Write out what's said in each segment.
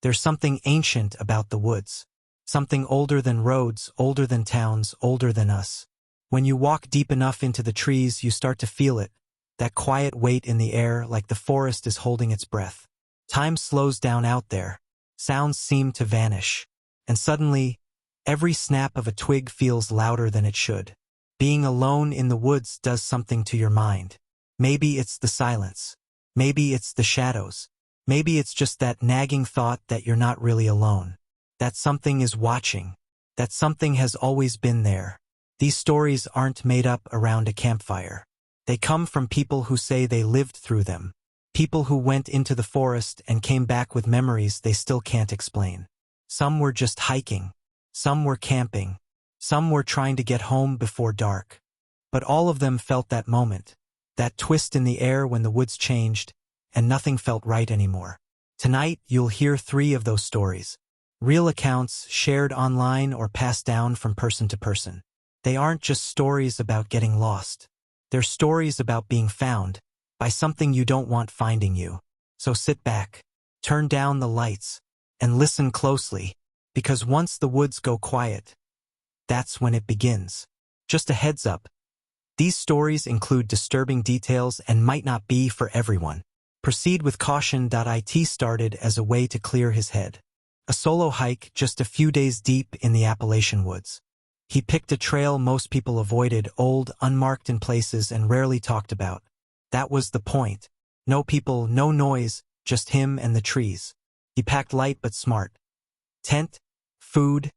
There's something ancient about the woods. Something older than roads, older than towns, older than us. When you walk deep enough into the trees, you start to feel it, that quiet weight in the air, like the forest is holding its breath. Time slows down out there. Sounds seem to vanish. And suddenly, every snap of a twig feels louder than it should. Being alone in the woods does something to your mind. Maybe it's the silence. Maybe it's the shadows. Maybe it's just that nagging thought that you're not really alone. That something is watching. That something has always been there. These stories aren't made up around a campfire. They come from people who say they lived through them. People who went into the forest and came back with memories they still can't explain. Some were just hiking. Some were camping. Some were trying to get home before dark. But all of them felt that moment. That twist in the air when the woods changed, and nothing felt right anymore. Tonight, you'll hear 3 of those stories. Real accounts shared online or passed down from person to person. They aren't just stories about getting lost. They're stories about being found by something you don't want finding you. So sit back, turn down the lights, and listen closely, because once the woods go quiet, that's when it begins. Just a heads up, these stories include disturbing details and might not be for everyone. Proceed with caution. It started as a way to clear his head. A solo hike just a few days deep in the Appalachian woods. He picked a trail most people avoided, old, unmarked in places and rarely talked about. That was the point. No people, no noise, just him and the trees. He packed light but smart. Tent, food,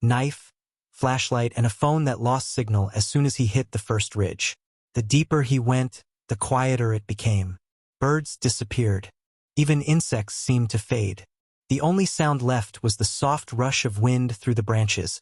knife, flashlight, and a phone that lost signal as soon as he hit the first ridge. The deeper he went, the quieter it became. Birds disappeared. Even insects seemed to fade. The only sound left was the soft rush of wind through the branches,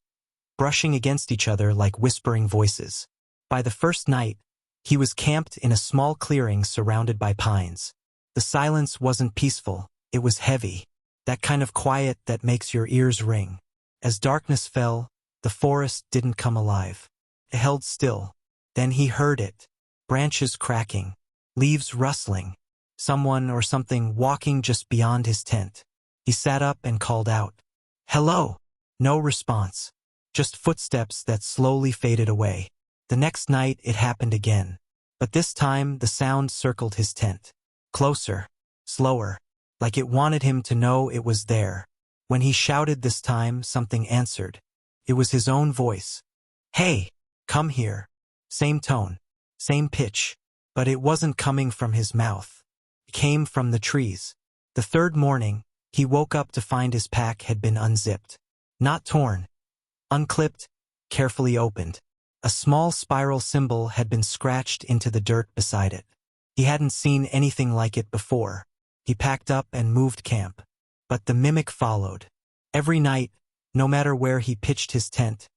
brushing against each other like whispering voices. By the first night, he was camped in a small clearing surrounded by pines. The silence wasn't peaceful, it was heavy. That kind of quiet that makes your ears ring. As darkness fell, the forest didn't come alive. It held still. Then he heard it. Branches cracking, leaves rustling, someone or something walking just beyond his tent. He sat up and called out, "Hello!" No response. Just footsteps that slowly faded away. The next night it happened again. But this time the sound circled his tent. Closer, slower, like it wanted him to know it was there. When he shouted this time, something answered. It was his own voice. "Hey, come here." Same tone, same pitch, but it wasn't coming from his mouth. It came from the trees. The third morning, he woke up to find his pack had been unzipped. Not torn. Unclipped, carefully opened. A small spiral symbol had been scratched into the dirt beside it. He hadn't seen anything like it before. He packed up and moved camp. But the mimic followed. Every night, no matter where he pitched his tent,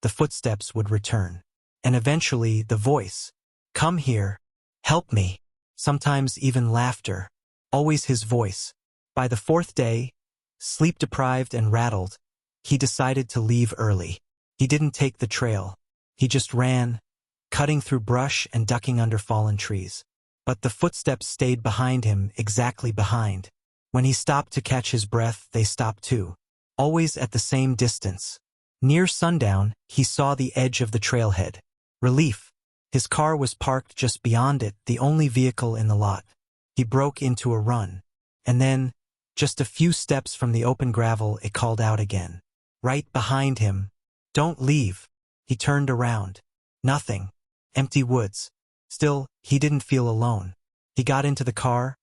the footsteps would return. And eventually the voice. "Come here. Help me." Sometimes even laughter. Always his voice. By the fourth day, sleep-deprived and rattled, he decided to leave early. He didn't take the trail. He just ran, cutting through brush and ducking under fallen trees. But the footsteps stayed behind him, exactly behind. When he stopped to catch his breath, they stopped too. Always at the same distance. Near sundown, he saw the edge of the trailhead. Relief. His car was parked just beyond it, the only vehicle in the lot. He broke into a run. And then, just a few steps from the open gravel, it called out again. Right behind him. "Don't leave." He turned around. Nothing. Empty woods. Still, he didn't feel alone. He got into the car,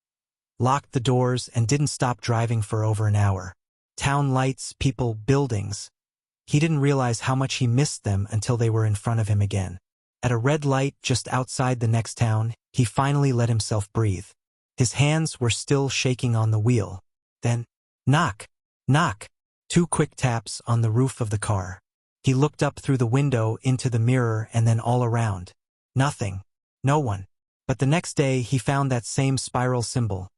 locked the doors, and didn't stop driving for over an hour. Town lights, people, buildings. He didn't realize how much he missed them until they were in front of him again. At a red light just outside the next town, he finally let himself breathe. His hands were still shaking on the wheel. Then, knock, knock. 2 quick taps on the roof of the car. He looked up through the window, into the mirror, and then all around. Nothing. No one. But the next day he found that same spiral symbol.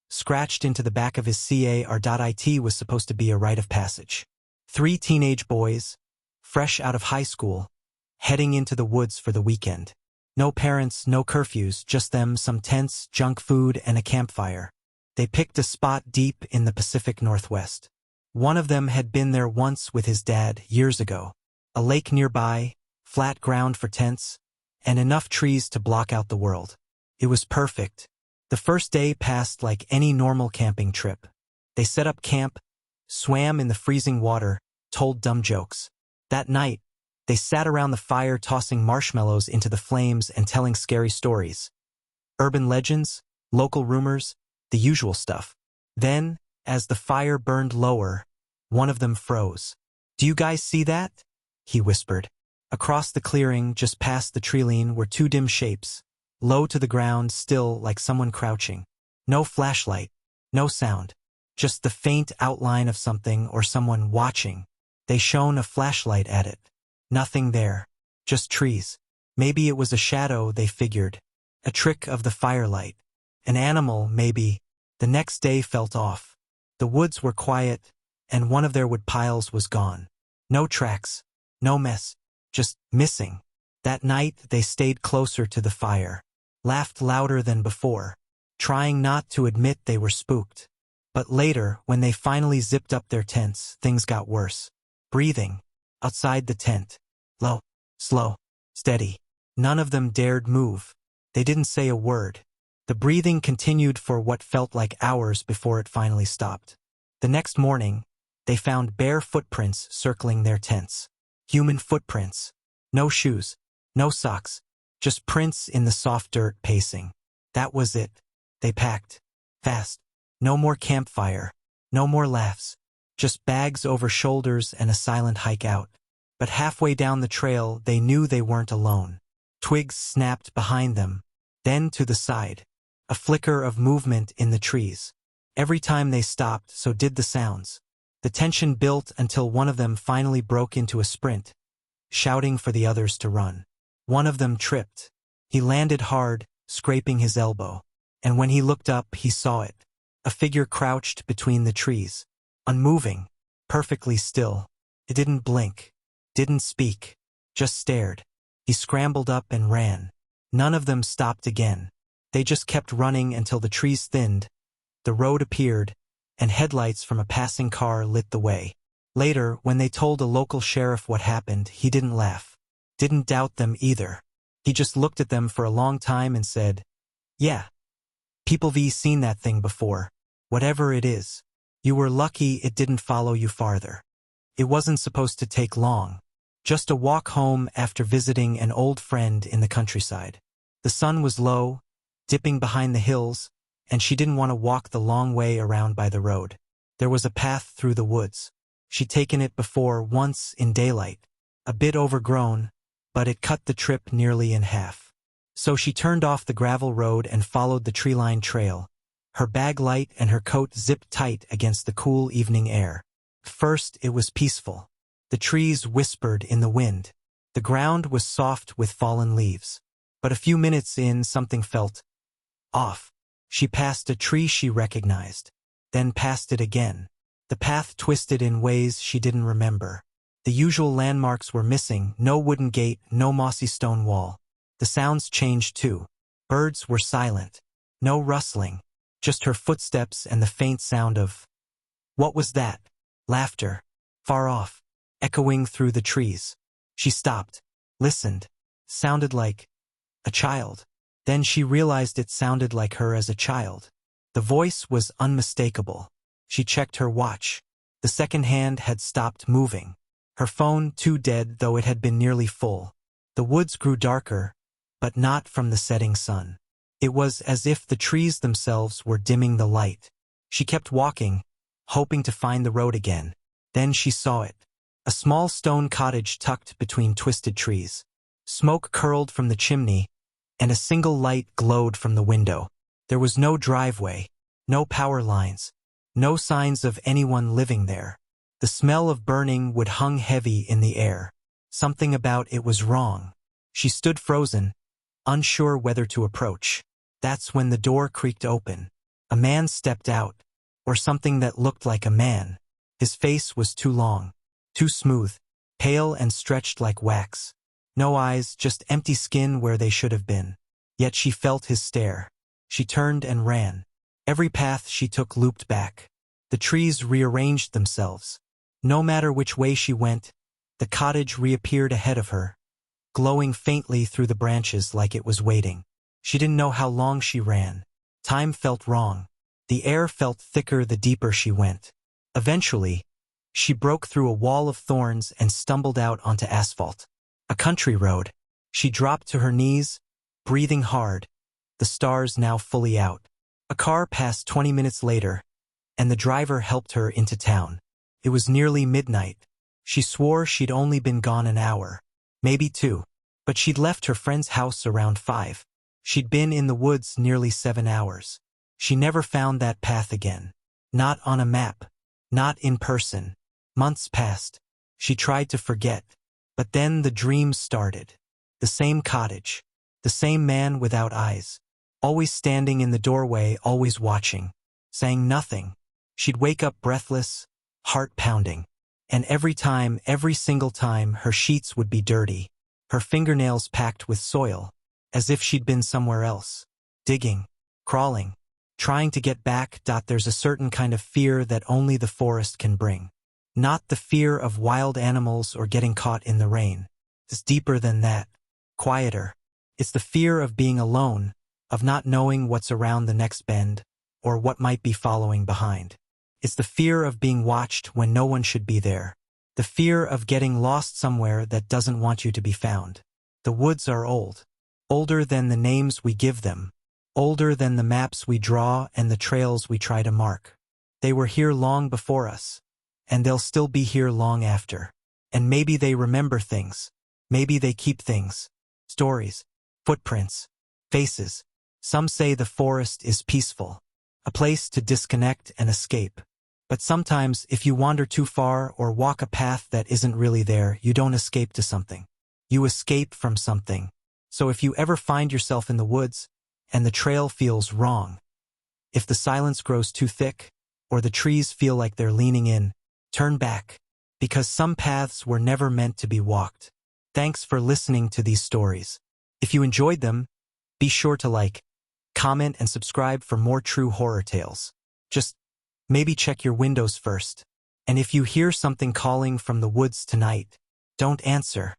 Scratched into the back of his car. It was supposed to be a rite of passage. 3 teenage boys, fresh out of high school, heading into the woods for the weekend. No parents, no curfews, just them, some tents, junk food, and a campfire. They picked a spot deep in the Pacific Northwest. One of them had been there once with his dad years ago. A lake nearby, flat ground for tents, and enough trees to block out the world. It was perfect. The first day passed like any normal camping trip. They set up camp, swam in the freezing water, told dumb jokes. That night, they sat around the fire tossing marshmallows into the flames and telling scary stories. Urban legends, local rumors, the usual stuff. Then, as the fire burned lower, one of them froze. "Do you guys see that?" he whispered. Across the clearing, just past the treeline, were two dim shapes, low to the ground, still like someone crouching. No flashlight, no sound, just the faint outline of something or someone watching. They shone a flashlight at it. Nothing there, just trees. Maybe it was a shadow, they figured. A trick of the firelight. An animal, maybe. The next day felt off. The woods were quiet, and one of their wood piles was gone. No tracks, no mess, just missing. That night they stayed closer to the fire, laughed louder than before, trying not to admit they were spooked. But later, when they finally zipped up their tents, things got worse. Breathing. Outside the tent. Low, slow, steady. None of them dared move. They didn't say a word. The breathing continued for what felt like hours before it finally stopped. The next morning, they found bare footprints circling their tents. Human footprints. No shoes, no socks, just prints in the soft dirt pacing. That was it. They packed. Fast. No more campfire. No more laughs. Just bags over shoulders and a silent hike out. But halfway down the trail, they knew they weren't alone. Twigs snapped behind them, then to the side. A flicker of movement in the trees. Every time they stopped, so did the sounds. The tension built until one of them finally broke into a sprint, shouting for the others to run. One of them tripped. He landed hard, scraping his elbow. And when he looked up, he saw it. A figure crouched between the trees. Unmoving, perfectly still. It didn't blink, didn't speak, just stared. He scrambled up and ran. None of them stopped again. They just kept running until the trees thinned, the road appeared, and headlights from a passing car lit the way. Later, when they told a local sheriff what happened, he didn't laugh. Didn't doubt them either. He just looked at them for a long time and said, "Yeah. People've seen that thing before. Whatever it is. You were lucky it didn't follow you farther. It wasn't supposed to take long. Just a walk home after visiting an old friend in the countryside." The sun was low, dipping behind the hills, and she didn't want to walk the long way around by the road. There was a path through the woods. She'd taken it before, once in daylight. A bit overgrown, but it cut the trip nearly in half. So she turned off the gravel road and followed the tree-lined trail, her bag light and her coat zipped tight against the cool evening air. First, it was peaceful. The trees whispered in the wind. The ground was soft with fallen leaves. But a few minutes in, something felt off. She passed a tree she recognized, then passed it again. The path twisted in ways she didn't remember. The usual landmarks were missing, no wooden gate, no mossy stone wall. The sounds changed too. Birds were silent. No rustling, just her footsteps and the faint sound of... What was that? Laughter. Far off, echoing through the trees. She stopped, listened. Sounded like a child. Then she realized it sounded like her as a child. The voice was unmistakable. She checked her watch. The second hand had stopped moving. Her phone too dead, though it had been nearly full. The woods grew darker, but not from the setting sun. It was as if the trees themselves were dimming the light. She kept walking, hoping to find the road again. Then she saw it. A small stone cottage tucked between twisted trees. Smoke curled from the chimney, and a single light glowed from the window. There was no driveway, no power lines, no signs of anyone living there. The smell of burning wood hung heavy in the air. Something about it was wrong. She stood frozen, unsure whether to approach. That's when the door creaked open. A man stepped out, or something that looked like a man. His face was too long, too smooth, pale and stretched like wax. No eyes, just empty skin where they should have been. Yet she felt his stare. She turned and ran. Every path she took looped back. The trees rearranged themselves. No matter which way she went, the cottage reappeared ahead of her, glowing faintly through the branches like it was waiting. She didn't know how long she ran. Time felt wrong. The air felt thicker the deeper she went. Eventually, she broke through a wall of thorns and stumbled out onto asphalt. A country road. She dropped to her knees, breathing hard, the stars now fully out. A car passed 20 minutes later, and the driver helped her into town. It was nearly midnight. She swore she'd only been gone an hour, maybe 2, but she'd left her friend's house around 5. She'd been in the woods nearly 7 hours. She never found that path again. Not on a map. Not in person. Months passed. She tried to forget. But then the dreams started. The same cottage. The same man without eyes. Always standing in the doorway, always watching. Saying nothing. She'd wake up breathless, heart pounding. And every single time, her sheets would be dirty. Her fingernails packed with soil. As if she'd been somewhere else. Digging. Crawling. Trying to get back. There's a certain kind of fear that only the forest can bring. Not the fear of wild animals or getting caught in the rain. It's deeper than that. Quieter. It's the fear of being alone, of not knowing what's around the next bend, or what might be following behind. It's the fear of being watched when no one should be there. The fear of getting lost somewhere that doesn't want you to be found. The woods are old. Older than the names we give them. Older than the maps we draw and the trails we try to mark. They were here long before us. And they'll still be here long after. And maybe they remember things. Maybe they keep things. Stories. Footprints. Faces. Some say the forest is peaceful. A place to disconnect and escape. But sometimes, if you wander too far or walk a path that isn't really there, you don't escape to something. You escape from something. So if you ever find yourself in the woods, and the trail feels wrong, if the silence grows too thick, or the trees feel like they're leaning in, turn back, because some paths were never meant to be walked. Thanks for listening to these stories. If you enjoyed them, be sure to like, comment, and subscribe for more true horror tales. Just maybe check your windows first. And if you hear something calling from the woods tonight, don't answer.